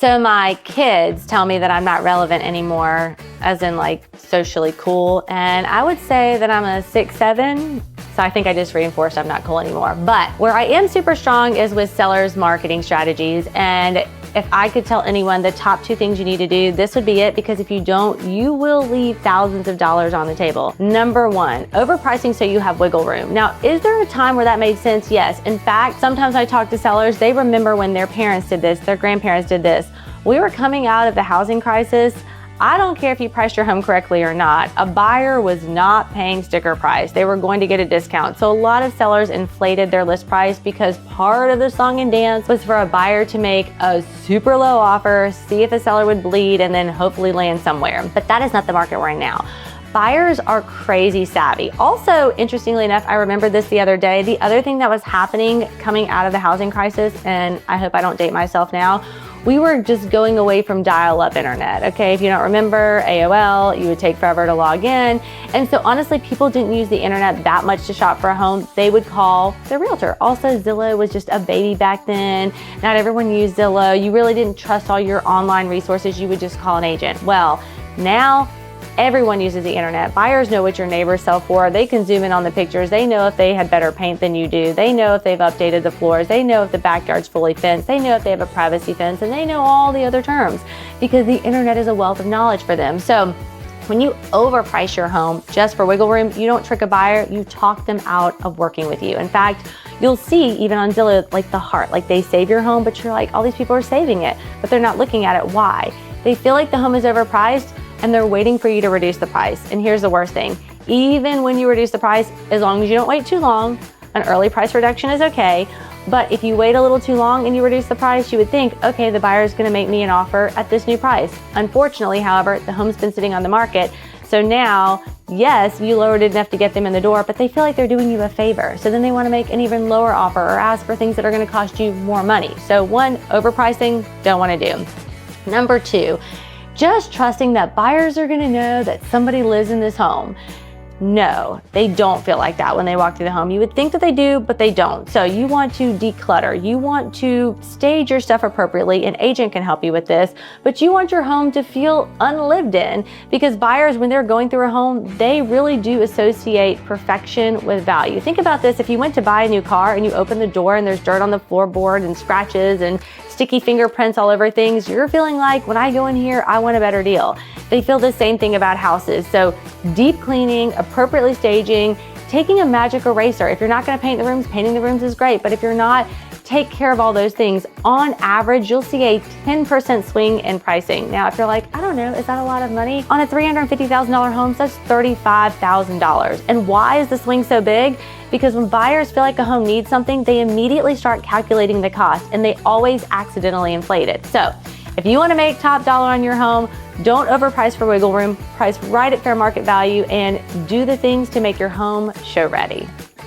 So my kids tell me that I'm not relevant anymore, as in like socially cool. And I would say that I'm a 6'7". So I think I just reinforced I'm not cool anymore. But where I am super strong is with sellers marketing strategies. And if I could tell anyone the top 2 things you need to do, this would be it, because if you don't, you will leave thousands of dollars on the table. Number 1, overpricing so you have wiggle room. Now, is there a time where that made sense? Yes. In fact, sometimes I talk to sellers, they remember when their parents did this, their grandparents did this. We were coming out of the housing crisis. I don't care if you priced your home correctly or not. A buyer was not paying sticker price. They were going to get a discount. So a lot of sellers inflated their list price because part of the song and dance was for a buyer to make a super low offer, see if a seller would bleed, and then hopefully land somewhere. But that is not the market we're in now. Buyers are crazy savvy. Also, interestingly enough, I remember this the other day. The other thing that was happening coming out of the housing crisis, and I hope I don't date myself now, we were just going away from dial-up internet, okay? If you don't remember, AOL, you would take forever to log in. And so honestly, people didn't use the internet that much to shop for a home. They would call their realtor. Also, Zillow was just a baby back then. Not everyone used Zillow. You really didn't trust all your online resources. You would just call an agent. Well, now, everyone uses the internet. Buyers know what your neighbors sell for. They can zoom in on the pictures. They know if they had better paint than you do. They know if they've updated the floors. They know if the backyard's fully fenced. They know if they have a privacy fence, and they know all the other terms because the internet is a wealth of knowledge for them. So when you overprice your home just for wiggle room, you don't trick a buyer, you talk them out of working with you. In fact, you'll see even on Zillow, like the heart, like they save your home, but you're like, all these people are saving it, but they're not looking at it. Why? They feel like the home is overpriced, and they're waiting for you to reduce the price. And here's the worst thing. Even when you reduce the price, as long as you don't wait too long, an early price reduction is okay. But if you wait a little too long and you reduce the price, you would think, okay, the buyer is gonna make me an offer at this new price. Unfortunately, however, the home's been sitting on the market. So now, yes, you lowered it enough to get them in the door, but they feel like they're doing you a favor. So then they wanna make an even lower offer or ask for things that are gonna cost you more money. So 1, overpricing, don't wanna do. Number 2, just trusting that buyers are gonna know that somebody lives in this home. No, they don't feel like that when they walk through the home. You would think that they do, but they don't. So you want to declutter. You want to stage your stuff appropriately. An agent can help you with this, but you want your home to feel unlived in, because buyers, when they're going through a home, they really do associate perfection with value. Think about this. If you went to buy a new car and you open the door and there's dirt on the floorboard and scratches and sticky fingerprints all over things, you're feeling like, when I go in here, I want a better deal. They feel the same thing about houses. So deep cleaning, appropriately staging, taking a magic eraser. If you're not gonna paint the rooms, painting the rooms is great, but if you're not, take care of all those things. On average, you'll see a 10% swing in pricing. Now, if you're like, I don't know, is that a lot of money? On a $350,000 home, that's $35,000. And why is the swing so big? Because when buyers feel like a home needs something, they immediately start calculating the cost, and they always accidentally inflate it. So if you wanna make top dollar on your home, don't overprice for wiggle room, price right at fair market value, and do the things to make your home show ready.